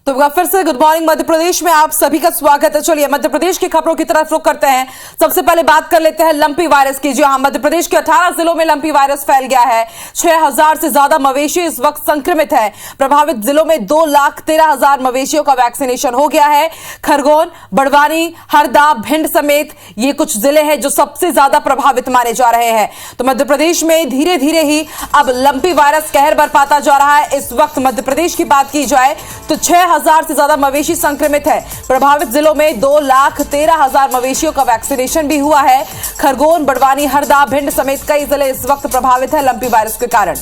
तो फिर से गुड मॉर्निंग मध्य प्रदेश में आप सभी का स्वागत है। चलिए मध्य प्रदेश की खबरों की तरफ रुख करते हैं। सबसे पहले बात कर लेते हैं लंपी वायरस की। जी हां, मध्य प्रदेश के 18 जिलों में लंपी वायरस फैल गया है। 6000 से ज्यादा मवेशी इस वक्त संक्रमित है। प्रभावित जिलों में 2,13,000 मवेशियों का वैक्सीनेशन हो गया है। खरगोन, बड़वानी, हरदा, भिंड समेत ये कुछ जिले हैं जो सबसे ज्यादा प्रभावित माने जा रहे हैं। तो मध्य प्रदेश में धीरे धीरे ही अब लंपी वायरस कहर बरपाता जा रहा है। इस वक्त मध्य प्रदेश की बात की जाए तो 6000 से ज्यादा मवेशी संक्रमित है। प्रभावित जिलों में 2,13,000 मवेशियों का वैक्सीनेशन भी हुआ है। खरगोन, बड़वानी, हरदा, भिंड समेत कई जिले इस वक्त प्रभावित है लंपी वायरस के कारण।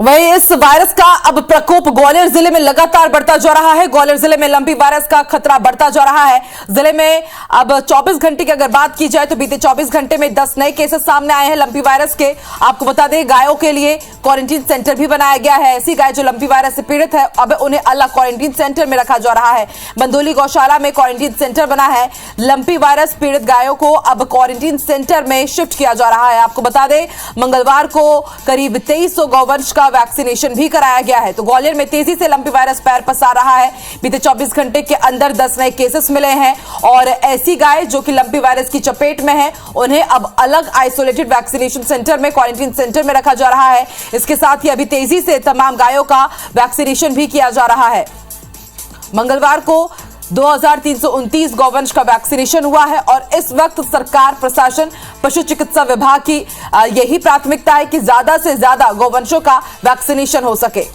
वहीं इस वायरस का अब प्रकोप ग्वालियर जिले में लगातार बढ़ता जा रहा है। ग्वालियर जिले में लंपी वायरस का खतरा बढ़ता जा रहा है। जिले में अब 24 घंटे की अगर बात की जाए तो बीते 24 घंटे में 10 नए केसेस सामने आए हैं लंपी वायरस के। आपको बता दें, गायों के लिए क्वारंटीन सेंटर भी बनाया गया है। ऐसी गाय जो लंपी वायरस से पीड़ित है, अब उन्हें अलग क्वारंटीन सेंटर में रखा जा रहा है। बंदोली गौशाला में क्वारंटीन सेंटर बना है। लंपी वायरस पीड़ित गायों को अब क्वारंटीन सेंटर में शिफ्ट किया जा रहा है। आपको बता दें, मंगलवार को करीब 2300 गौवंश का वैक्सीनेशन भी कराया गया है। तो ग्वालियर में तेजी से लंपी वायरस पैर पसार रहा है। बीते 24 घंटे के अंदर 10 नए केसेस मिले हैं और ऐसी गाय जो कि लंपी वायरस की चपेट में है, उन्हें अब अलग आइसोलेटेड वैक्सीनेशन सेंटर में, क्वारंटीन सेंटर में रखा जा रहा है। इसके साथ ही अभी तेजी से तमाम गायों का वैक्सीनेशन भी किया जा रहा है। मंगलवार को 2329 गौवंश का वैक्सीनेशन हुआ है और इस वक्त सरकार, प्रशासन, पशु चिकित्सा विभाग की यही प्राथमिकता है कि ज्यादा से ज्यादा गौवंशों का वैक्सीनेशन हो सके।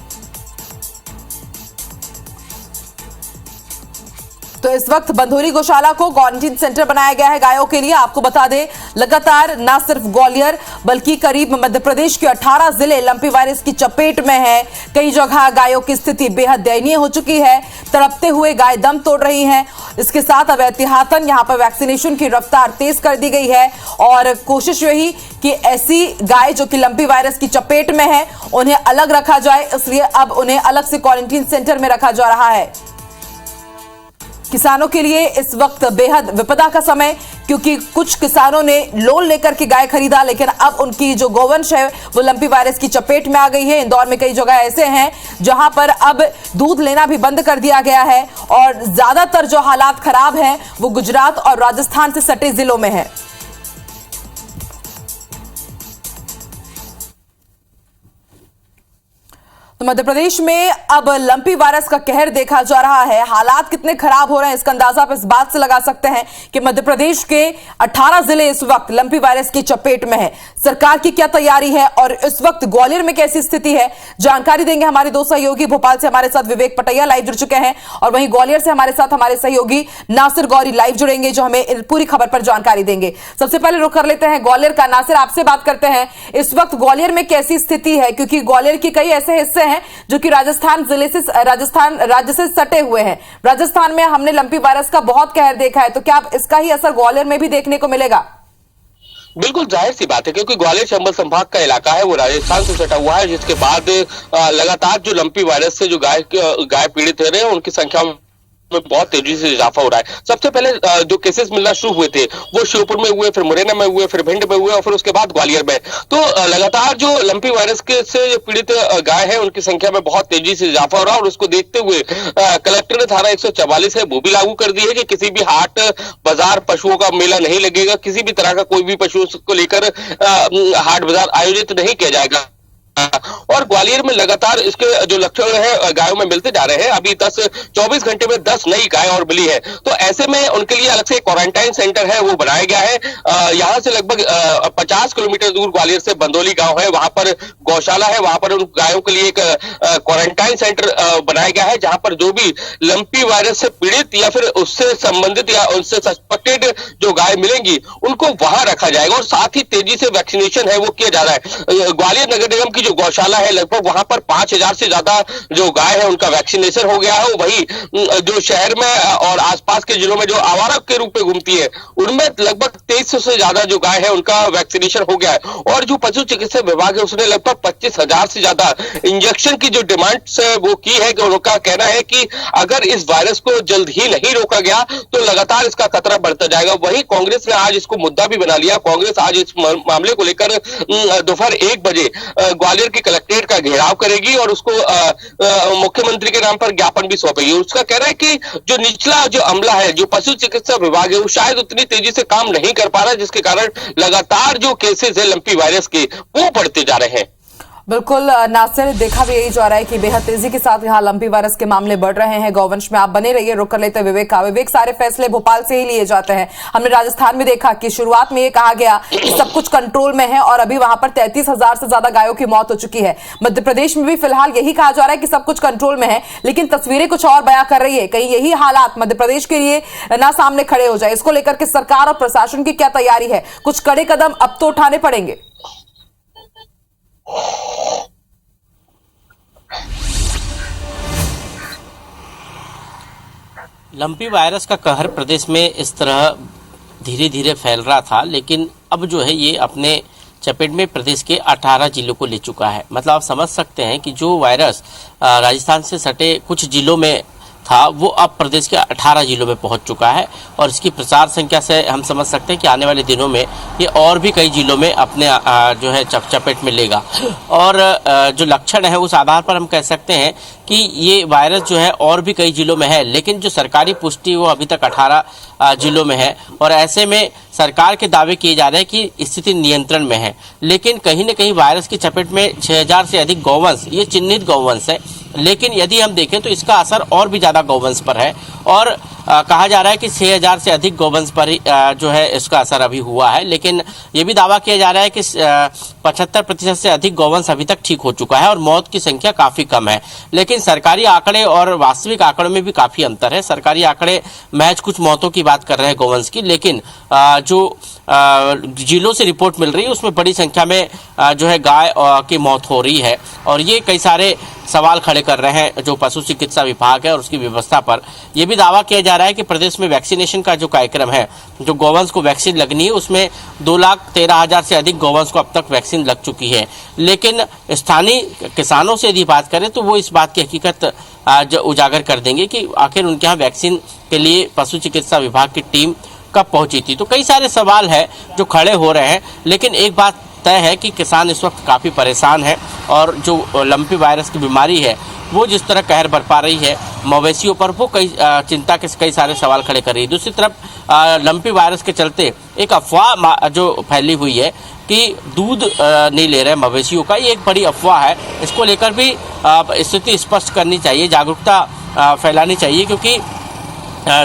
तो इस वक्त बंदोली गौशाला को क्वारंटीन सेंटर बनाया गया है गायों के लिए। आपको बता दें, लगातार न सिर्फ ग्वालियर बल्कि करीब मध्य प्रदेश के 18 जिले लंपी वायरस की चपेट में है। कई जगह गायों की स्थिति बेहद दयनीय हो चुकी है। तड़पते हुए गाय दम तोड़ रही हैं। इसके साथ अब एहतियातन यहां पर वैक्सीनेशन की रफ्तार तेज कर दी गई है और कोशिश यही कि ऐसी गाय जो कि लंपी वायरस की चपेट में है उन्हें अलग रखा जाए। इसलिए अब उन्हें अलग से क्वारंटीन सेंटर में रखा जा रहा है। किसानों के लिए इस वक्त बेहद विपदा का समय, क्योंकि कुछ किसानों ने लोन लेकर के गाय खरीदा, लेकिन अब उनकी जो गौवंश है वो लंपी वायरस की चपेट में आ गई है। इंदौर में कई जगह ऐसे हैं जहां पर अब दूध लेना भी बंद कर दिया गया है और ज्यादातर जो हालात खराब हैं वो गुजरात और राजस्थान से सटे जिलों में है। तो मध्य प्रदेश में अब लंपी वायरस का कहर देखा जा रहा है। हालात कितने खराब हो रहे हैं इसका अंदाजा आप इस बात से लगा सकते हैं कि मध्य प्रदेश के 18 जिले इस वक्त लंपी वायरस की चपेट में है। सरकार की क्या तैयारी है और इस वक्त ग्वालियर में कैसी स्थिति है, जानकारी देंगे हमारे दो सहयोगी। भोपाल से हमारे साथ विवेक पटैया लाइव जुड़ चुके हैं और वहीं ग्वालियर से हमारे साथ हमारे सहयोगी नासिर गौरी लाइव जुड़ेंगे जो हमें पूरी खबर पर जानकारी देंगे। सबसे पहले रुख कर लेते हैं ग्वालियर का। नासिर, आपसे बात करते हैं, इस वक्त ग्वालियर में कैसी स्थिति है, क्योंकि ग्वालियर की कई ऐसे हिस्से जो कि राजस्थान जिले से, राजस्थान राज्य से सटे हुए हैं। राजस्थान में हमने लंपी वायरस का बहुत कहर देखा है, तो क्या अब इसका ही असर ग्वालियर में भी देखने को मिलेगा? बिल्कुल जाहिर सी बात है, क्योंकि ग्वालियर चंबल संभाग का इलाका है वो राजस्थान से सटा हुआ है, जिसके बाद लगातार जो लंपी वायरस से जो गाय पीड़ित हो रहे हैं उनकी संख्या में बहुत तेजी से इजाफा हो रहा है। सबसे पहले जो केसेस मिलना शुरू हुए थे वो श्योपुर में हुए, फिर मुरैना में हुए, फिर भिंड में हुए और फिर उसके बाद ग्वालियर में। तो लगातार जो लंपी वायरस के से पीड़ित गाय है उनकी संख्या में बहुत तेजी से इजाफा हो रहा है और उसको देखते हुए कलेक्टर ने धारा 144 है वो भी लागू कर दी है कि किसी भी हाट बाजार पशुओं का मेला नहीं लगेगा, किसी भी तरह का कोई भी पशुओं को लेकर हाट बाजार आयोजित नहीं किया जाएगा। और ग्वालियर में लगातार इसके जो लक्षण है गायों में मिलते जा रहे हैं। अभी 24 घंटे में 10 नई गाय और मिली है, तो ऐसे में उनके लिए अलग से क्वारंटाइन सेंटर है वो बनाया गया है। यहाँ से लगभग 50 किलोमीटर दूर ग्वालियर से बंदोली गांव है, वहां पर गौशाला है, वहां पर उन गायों के लिए एक क्वारंटाइन सेंटर बनाया गया है, जहां पर जो भी लंपी वायरस से पीड़ित या फिर उससे संबंधित या उनसे सस्पेक्टेड जो गाय मिलेंगी उनको वहां रखा जाएगा और साथ ही तेजी से वैक्सीनेशन है वो किया जा रहा है। ग्वालियर नगर निगम की जो जो गौशाला है लगभग वहां पर 5000 से ज्यादा जो गाय है उनका वैक्सीनेशन हो गया है। वही जो शहर में और आसपास के जिलों में जो आवारा के रूप में घूमती है उनमें लगभग 2300 से ज्यादा जो गाय है उनका वैक्सीनेशन हो गया है। और जो पशु चिकित्सा विभाग है उसने लगभग 25,000 से ज्यादा इंजेक्शन की जो डिमांड्स वो की है कि उनका कहना है कि अगर इस वायरस को जल्द ही नहीं रोका गया तो लगातार इसका खतरा बढ़ता जाएगा। वही कांग्रेस ने आज इसको मुद्दा भी बना लिया। कांग्रेस आज इस मामले को लेकर दोपहर 1 बजे ग्वालियर के कलेक्ट्रेट का घेराव करेगी और उसको मुख्यमंत्री के नाम पर ज्ञापन भी सौंपेगी। उसका कहना है कि जो निचला जो अमला है, जो पशु चिकित्सा विभाग है, वो शायद उतनी तेजी से काम नहीं कर पा रहा है, जिसके कारण लगातार जो केसेस है लंपी वायरस के वो बढ़ते जा रहे हैं। बिल्कुल नासिर, देखा भी यही जा रहा है कि बेहद तेजी के साथ यहाँ लंपी वायरस के मामले बढ़ रहे हैं। गौवंश में आप बने रहिए, रुक कर लेते हैं विवेक का। विवेक, सारे फैसले भोपाल से ही लिए जाते हैं। हमने राजस्थान में देखा कि शुरुआत में ये कहा गया कि सब कुछ कंट्रोल में है और अभी वहां पर 33,000 से ज्यादा गायों की मौत हो चुकी है। मध्य प्रदेश में भी फिलहाल यही कहा जा रहा है कि सब कुछ कंट्रोल में है, लेकिन तस्वीरें कुछ और बयां कर रही है। कहीं यही हालात मध्य प्रदेश के लिए ना सामने खड़े हो जाए, इसको लेकर के सरकार और प्रशासन की क्या तैयारी है? कुछ कड़े कदम अब तो उठाने पड़ेंगे। लंपी वायरस का कहर प्रदेश में इस तरह धीरे धीरे फैल रहा था, लेकिन अब जो है ये अपने चपेट में प्रदेश के 18 जिलों को ले चुका है। मतलब आप समझ सकते हैं कि जो वायरस राजस्थान से सटे कुछ जिलों में था वो अब प्रदेश के 18 जिलों में पहुंच चुका है और इसकी प्रसार संख्या से हम समझ सकते हैं कि आने वाले दिनों में ये और भी कई जिलों में अपने जो है चपेट में लेगा। और जो लक्षण है उस आधार पर हम कह सकते हैं कि ये वायरस जो है और भी कई जिलों में है, लेकिन जो सरकारी पुष्टि वो अभी तक 18 जिलों में है। और ऐसे में सरकार के दावे किए जा रहे हैं कि स्थिति नियंत्रण में है, लेकिन कहीं न कहीं वायरस की चपेट में 6000 से अधिक गौवंश, ये चिन्हित गौवंश है, लेकिन यदि हम देखें तो इसका असर और भी ज़्यादा गौवंश पर है। और कहा जा रहा है कि 6000 से अधिक गौवंश पर जो है इसका असर अभी हुआ है, लेकिन ये भी दावा किया जा रहा है कि 75% से अधिक गौवंश अभी तक ठीक हो चुका है और मौत की संख्या काफ़ी कम है। लेकिन सरकारी आंकड़े और वास्तविक आंकड़ों में भी काफ़ी अंतर है। सरकारी आंकड़े महज कुछ मौतों की बात कर रहे हैं गौवंश की, लेकिन जो जिलों से रिपोर्ट मिल रही है उसमें बड़ी संख्या में जो है गाय की मौत हो रही है। और ये कई सारे सवाल खड़े कर रहे हैं जो पशु चिकित्सा विभाग है और उसकी व्यवस्था पर। यह भी दावा किया जा रहा है कि प्रदेश में वैक्सीनेशन का जो कार्यक्रम है, जो गौवंश को वैक्सीन लगनी है, उसमें 2,13,000 से अधिक गौवंश को अब तक वैक्सीन लग चुकी है। लेकिन स्थानीय किसानों से यदि बात करें तो वो इस बात की हकीकत आज उजागर कर देंगे कि आखिर उनके यहाँ वैक्सीन के लिए पशु चिकित्सा विभाग की टीम कब पहुंची थी। तो कई सारे सवाल हैं जो खड़े हो रहे हैं, लेकिन एक बात तय है कि किसान इस वक्त काफ़ी परेशान है और जो लंपी वायरस की बीमारी है वो जिस तरह कहर बरपा रही है मवेशियों पर, वो कई चिंता के कई सारे सवाल खड़े कर रही है। दूसरी तरफ लंपी वायरस के चलते एक अफवाह जो फैली हुई है कि दूध नहीं ले रहे मवेशियों का, ये एक बड़ी अफवाह है। इसको लेकर भी स्थिति स्पष्ट करनी चाहिए, जागरूकता फैलानी चाहिए, क्योंकि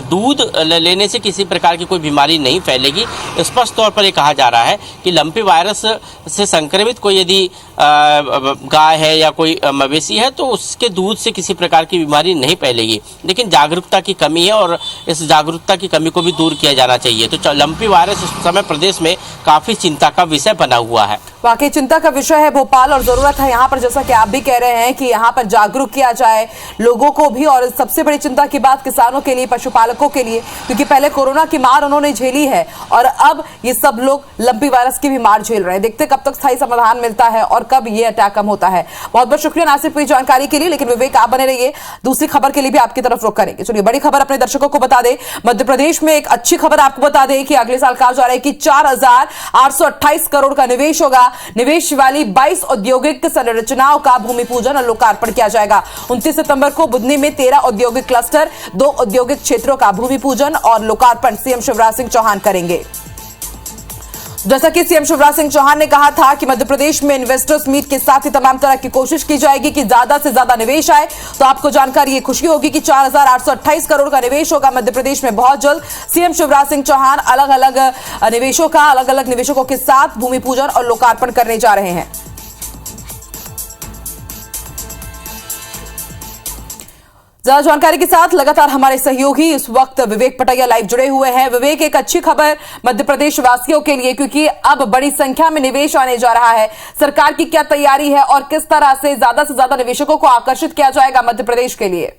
दूध लेने से किसी प्रकार की कोई बीमारी नहीं फैलेगी। स्पष्ट तौर पर ये कहा जा रहा है कि लंपी वायरस से संक्रमित कोई यदि गाय है या कोई मवेशी है तो उसके दूध से किसी प्रकार की बीमारी नहीं फैलेगी, लेकिन जागरूकता की कमी है और इस जागरूकता की कमी को भी दूर किया जाना चाहिए। तो लंपी वायरस इस समय प्रदेश में काफ़ी चिंता का विषय बना हुआ है। वाकई चिंता का विषय है भोपाल, और जरूरत है यहाँ पर, जैसा कि आप भी कह रहे हैं, कि यहाँ पर जागरूक किया जाए लोगों को भी। और सबसे बड़ी चिंता की बात किसानों के लिए, पशुपालकों के लिए, क्योंकि पहले कोरोना की मार उन्होंने झेली है और अब ये सब लोग लंपी वायरस की भी मार झेल रहे हैं। देखते कब तक स्थायी समाधान मिलता है और कब ये अटैक कम होता है। बहुत बहुत शुक्रिया नासिर पूरी जानकारी के लिए। लेकिन विवेक, आप बने रहिए, दूसरी खबर के लिए भी आपकी तरफ रुख करेंगे। चलिए, बड़ी खबर अपने दर्शकों को बता दें। मध्य प्रदेश में एक अच्छी खबर आपको बता दें कि अगले साल कहा जा रहा है कि 4,828 करोड़ का निवेश होगा। निवेश वाली 22 औद्योगिक संरचनाओं का भूमि पूजन और लोकार्पण किया जाएगा। 29 सितंबर को बुधनी में 13 औद्योगिक क्लस्टर, 2 औद्योगिक क्षेत्रों का भूमि पूजन और लोकार्पण सीएम शिवराज सिंह चौहान करेंगे। जैसा कि सीएम शिवराज सिंह चौहान ने कहा था कि मध्य प्रदेश में इन्वेस्टर्स मीट के साथ ही तमाम तरह की कोशिश की जाएगी कि ज्यादा से ज्यादा निवेश आए। तो आपको जानकारी ये खुशी होगी कि 4,828 करोड़ का निवेश होगा मध्य प्रदेश में बहुत जल्द। सीएम शिवराज सिंह चौहान अलग अलग निवेशकों के साथ भूमि पूजन और लोकार्पण करने जा रहे हैं। ज्यादा जानकारी के साथ लगातार हमारे सहयोगी इस वक्त विवेक पटैया लाइव जुड़े हुए हैं। विवेक, एक अच्छी खबर मध्य प्रदेश वासियों के लिए, क्योंकि अब बड़ी संख्या में निवेश आने जा रहा है। सरकार की क्या तैयारी है और किस तरह से ज्यादा निवेशकों को आकर्षित किया जाएगा मध्य प्रदेश के लिए?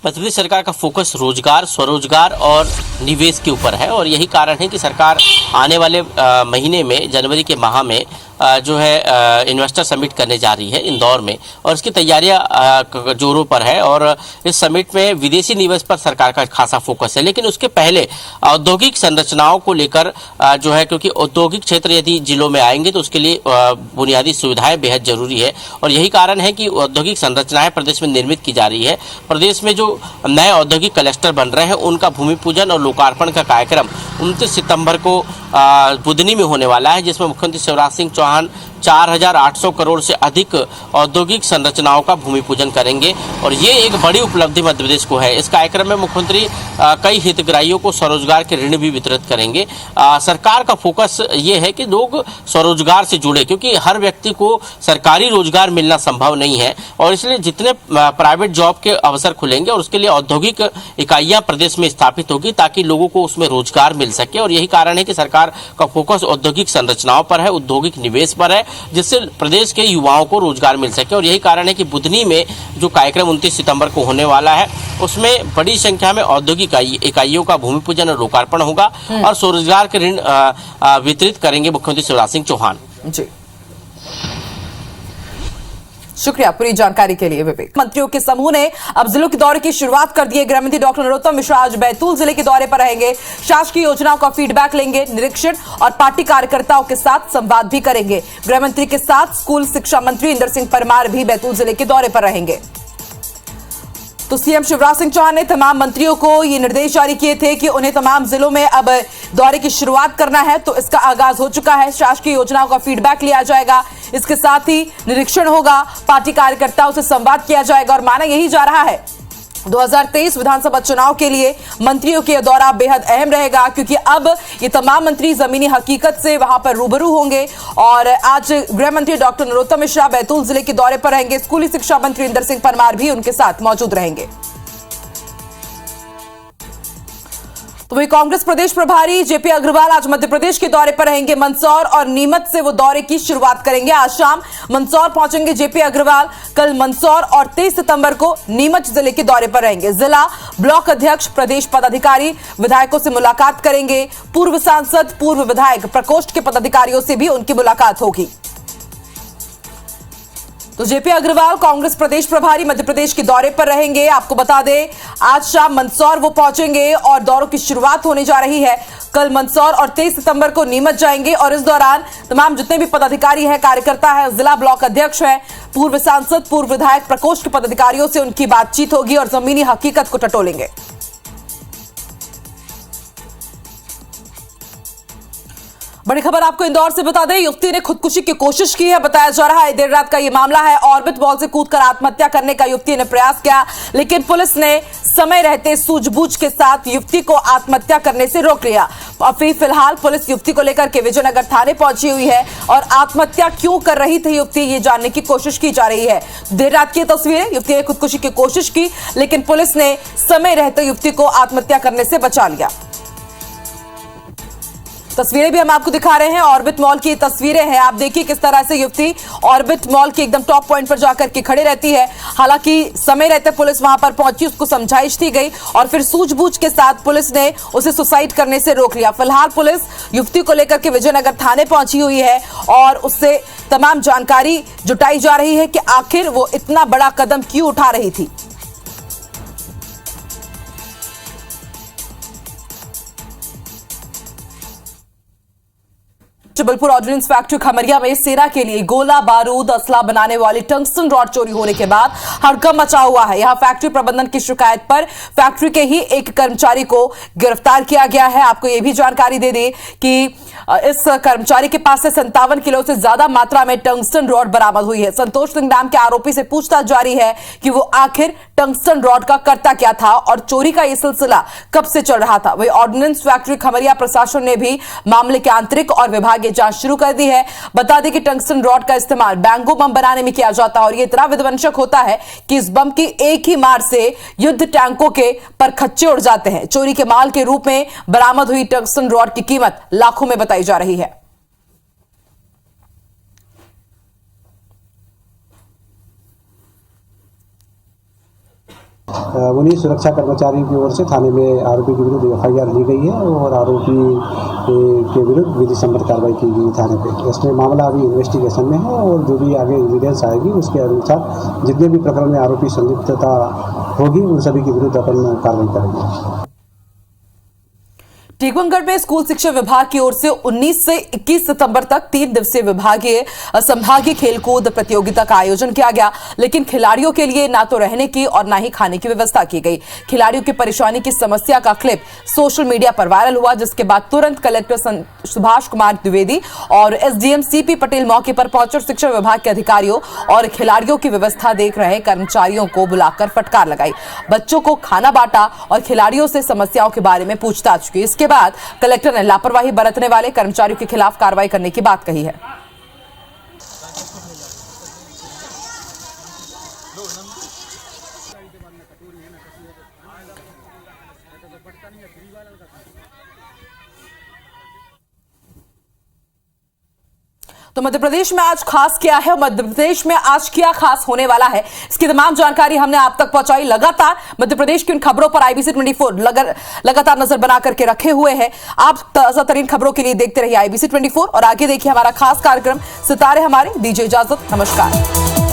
मध्य प्रदेश सरकार का फोकस रोजगार, स्वरोजगार और निवेश के ऊपर है और यही कारण है कि सरकार आने वाले महीने में, जनवरी के माह में जो है इन्वेस्टर समिट करने जा रही है इंदौर में और इसकी तैयारियां जोरों पर है और इस समिट में विदेशी निवेश पर सरकार का खासा फोकस है। लेकिन उसके पहले औद्योगिक संरचनाओं को लेकर जो है, क्योंकि औद्योगिक क्षेत्र यदि जिलों में आएंगे तो उसके लिए बुनियादी सुविधाएं बेहद जरूरी है और यही कारण है कि औद्योगिक संरचनाएं प्रदेश में निर्मित की जा रही है। प्रदेश में जो नए औद्योगिक क्लस्टर बन रहे हैं उनका भूमि पूजन और लोकार्पण का कार्यक्रम 29 सितंबर को बुधनी में होने वाला है, जिसमें मुख्यमंत्री शिवराज सिंह चौहान 4,800 करोड़ से अधिक औद्योगिक संरचनाओं का भूमि पूजन करेंगे और ये एक बड़ी उपलब्धि मध्य प्रदेश को है। इस कार्यक्रम में मुख्यमंत्री कई हितग्राहियों को स्वरोजगार के ऋण भी वितरित करेंगे। सरकार का फोकस ये है कि लोग स्वरोजगार से जुड़े, क्योंकि हर व्यक्ति को सरकारी रोजगार मिलना संभव नहीं है और इसलिए जितने प्राइवेट जॉब के अवसर खुलेंगे और उसके लिए औद्योगिक इकाइयां प्रदेश में स्थापित होगी ताकि लोगों को उसमें रोजगार मिल सके और यही कारण है कि सरकार का फोकस औद्योगिक संरचनाओं पर है, औद्योगिक निवेश पर है, जिससे प्रदेश के युवाओं को रोजगार मिल सके और यही कारण है कि बुधनी में जो कार्यक्रम 29 सितंबर को होने वाला है उसमें बड़ी संख्या में औद्योगिक इकाइयों का भूमि पूजन और लोकार्पण होगा और स्वरोजगार के ऋण वितरित करेंगे मुख्यमंत्री शिवराज सिंह चौहान। जी, शुक्रिया पूरी जानकारी के लिए विवेक। मंत्रियों के समूह ने अब जिलों के दौरे की शुरुआत कर दी है। गृह मंत्री डॉक्टर नरोत्तम मिश्रा आज बैतूल जिले के दौरे पर रहेंगे। शासकीय योजनाओं का फीडबैक लेंगे, निरीक्षण और पार्टी कार्यकर्ताओं के साथ संवाद भी करेंगे। गृह मंत्री के साथ स्कूल शिक्षा मंत्री इंदर सिंह परमार भी बैतूल जिले के दौरे पर रहेंगे। तो सीएम शिवराज सिंह चौहान ने तमाम मंत्रियों को ये निर्देश जारी किए थे कि उन्हें तमाम जिलों में अब दौरे की शुरुआत करना है, तो इसका आगाज हो चुका है। शासकीय योजनाओं का फीडबैक लिया जाएगा, इसके साथ ही निरीक्षण होगा, पार्टी कार्यकर्ताओं से संवाद किया जाएगा और माना यही जा रहा है 2023 विधानसभा चुनाव के लिए मंत्रियों के दौरा बेहद अहम रहेगा, क्योंकि अब ये तमाम मंत्री जमीनी हकीकत से वहां पर रूबरू होंगे। और आज गृह मंत्री डॉक्टर नरोत्तम मिश्रा बैतूल जिले के दौरे पर रहेंगे। स्कूली शिक्षा मंत्री इंदर सिंह परमार भी उनके साथ मौजूद रहेंगे। तो वही कांग्रेस प्रदेश प्रभारी जेपी अग्रवाल आज मध्य प्रदेश के दौरे पर रहेंगे। मंदसौर और नीमच से वो दौरे की शुरुआत करेंगे। आज शाम मंदसौर पहुंचेंगे जेपी अग्रवाल। कल मंदसौर और 23 सितंबर को नीमच जिले के दौरे पर रहेंगे। जिला ब्लॉक अध्यक्ष, प्रदेश पदाधिकारी, विधायकों से मुलाकात करेंगे। पूर्व सांसद, पूर्व विधायक प्रकोष्ठ के पदाधिकारियों से भी उनकी मुलाकात होगी। तो जेपी अग्रवाल कांग्रेस प्रदेश प्रभारी मध्य प्रदेश के दौरे पर रहेंगे। आपको बता दें आज शाम मंदसौर वो पहुंचेंगे और दौरों की शुरुआत होने जा रही है। कल मंदसौर और 23 सितंबर को नीमच जाएंगे और इस दौरान तमाम जितने भी पदाधिकारी हैं, कार्यकर्ता है, जिला ब्लॉक अध्यक्ष है, पूर्व सांसद, पूर्व विधायक प्रकोष्ठ के पदाधिकारियों से उनकी बातचीत होगी और जमीनी हकीकत को टटोलेंगे। बड़ी खबर आपको इंदौर से बता दें, युवती ने खुदकुशी की कोशिश की है। बताया जा रहा है देर रात का यह मामला है। ऑर्बिट मॉल से कूदकर आत्महत्या करने का युवती ने प्रयास किया, लेकिन पुलिस ने समय रहते सूझबूझ के साथ युवती को आत्महत्या करने से रोक लिया। अभी फिलहाल पुलिस युवती को लेकर के विजयनगर थाने पहुंची हुई है और आत्महत्या क्यों कर रही थी युवती, ये जानने की कोशिश की जा रही है। देर रात की तस्वीरें, युवती ने खुदकुशी की कोशिश की, लेकिन पुलिस ने समय रहते युवती को आत्महत्या करने से बचा लिया। तस्वीरें भी हम आपको दिखा रहे हैं, ऑर्बिट मॉल की तस्वीरें हैं। आप देखिए किस तरह से युवती ऑर्बिट मॉल के एकदम टॉप पॉइंट पर जाकर के खड़े रहती है। हालांकि समय रहते पुलिस वहां पर पहुंची, उसको समझाइश दी गई और फिर सूझबूझ के साथ पुलिस ने उसे सुसाइड करने से रोक लिया। फिलहाल पुलिस युवती को लेकर के विजयनगर थाने पहुंची हुई है और उससे तमाम जानकारी जुटाई जा रही है कि आखिर वो इतना बड़ा कदम क्यों उठा रही थी। जबलपुर ऑर्डिनेंस फैक्ट्री खमरिया में सेना के लिए गोला बारूद असला बनाने वाली टंगस्टन रॉड चोरी होने के बाद हड़कंप मचा हुआ है। यहां फैक्ट्री प्रबंधन की शिकायत पर फैक्ट्री के ही एक कर्मचारी को गिरफ्तार किया गया है। आपको यह भी जानकारी दे दें कि इस कर्मचारी के पास से 57 किलो से ज्यादा मात्रा में टंगस्टन रॉड बरामद हुई है। संतोष सिंह नाम के आरोपी से पूछताछ जारी है कि वो आखिर टंगस्टन रॉड का करता क्या था और चोरी का यह सिलसिला कब से चल रहा था। वही ऑर्डिनेंस फैक्ट्री खमरिया प्रशासन ने भी मामले के आंतरिक और विभागीय ने जांच शुरू कर दी है। बता दें कि टंगस्टन रॉड का इस्तेमाल बैंगो बम बनाने में किया जाता है और ये इतना विध्वंसक होता है कि इस बम की एक ही मार से युद्ध टैंकों के परखच्चे उड़ जाते हैं। चोरी के माल के रूप में बरामद हुई टंगस्टन रॉड की कीमत लाखों में बताई जा रही है। उन्हीं सुरक्षा कर्मचारियों की ओर से थाने में आरोपी के विरुद्ध एफआईआर ली गई है और आरोपी के विरुद्ध विधि सम्मत कार्रवाई की गई थाने पे। इसमें मामला अभी इन्वेस्टिगेशन में है और जो भी आगे एविडेंस आएगी उसके अनुसार जितने भी प्रकरण में आरोपी संलिप्तता होगी उन सभी के विरुद्ध अपन कार्रवाई करेंगे। टीकमगढ़ में स्कूल शिक्षा विभाग की ओर से 19 से 21 सितंबर तक 3 दिवसीय विभागीय संभागीय खेलकूद प्रतियोगिता का आयोजन किया गया, लेकिन खिलाड़ियों के लिए ना तो रहने की और ना ही खाने की व्यवस्था की गई। खिलाड़ियों की परेशानी की समस्या का क्लिप सोशल मीडिया पर वायरल हुआ, जिसके बाद तुरंत कलेक्टर सुभाष कुमार द्विवेदी और एसडीएम सीपी पटेल मौके पर पहुंचकर शिक्षा विभाग के अधिकारियों और खिलाड़ियों की व्यवस्था देख रहे कर्मचारियों को बुलाकर फटकार लगाई। बच्चों को खाना बांटा और खिलाड़ियों से समस्याओं के बारे में पूछताछ की। इसके बाद कलेक्टर ने लापरवाही बरतने वाले कर्मचारियों के खिलाफ कार्रवाई करने की बात कही है। तो मध्य प्रदेश में आज खास क्या है, मध्य प्रदेश में आज क्या खास होने वाला है, इसकी तमाम जानकारी हमने आप तक पहुंचाई। लगातार मध्य प्रदेश की उन खबरों पर IBC 24 लगातार नजर बना करके रखे हुए हैं। आप ताजा तरीन खबरों के लिए देखते रहिए IBC 24 और आगे देखिए हमारा खास कार्यक्रम सितारे हमारे। दीजिए इजाजत, नमस्कार।